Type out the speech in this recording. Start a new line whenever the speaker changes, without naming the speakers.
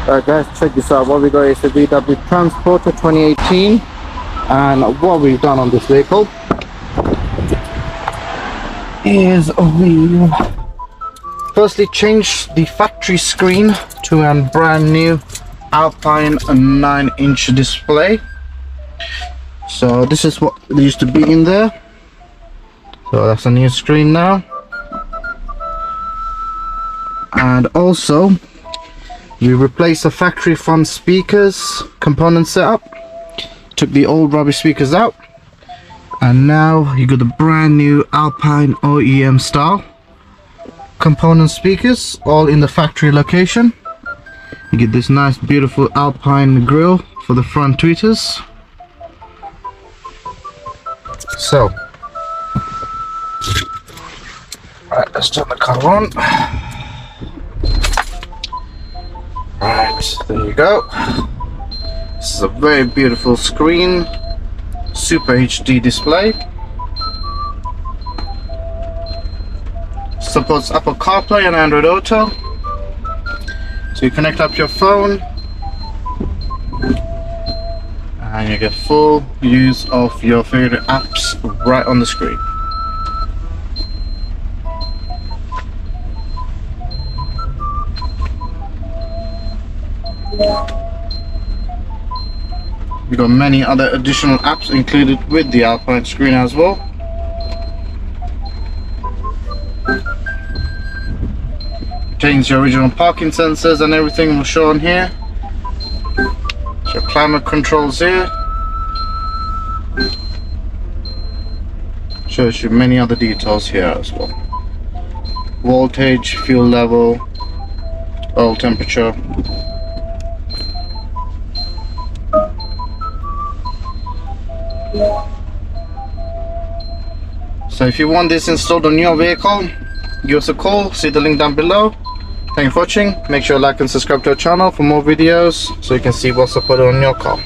Alright guys, check this out. What we got is the VW Transporter 2018, and what we've done on this vehicle is we firstly changed the factory screen to a brand new Alpine 9-inch display. So this is what used to be in there, so that's a new screen now. And also we replaced the factory front speakers component setup, took the old rubbish speakers out, and now you got the brand new Alpine OEM style component speakers, all in the factory location. You get this nice beautiful Alpine grille for the front tweeters. So alright, let's turn the car on. Right, there you go. This is a very beautiful screen, Super HD display. Supports Apple CarPlay and Android Auto. So you connect up your phone and you get full use of your favorite apps right on the screen. We got many other additional apps included with the Alpine screen as well. Change your original parking sensors and everything will show on here. So climate controls here. Shows you many other details here as well. Voltage, fuel level, oil temperature. So if you want this installed on your vehicle, give us a call, see the link down below. Thank you for watching. Make sure to like and subscribe to our channel for more videos so you can see what's uploaded on your car.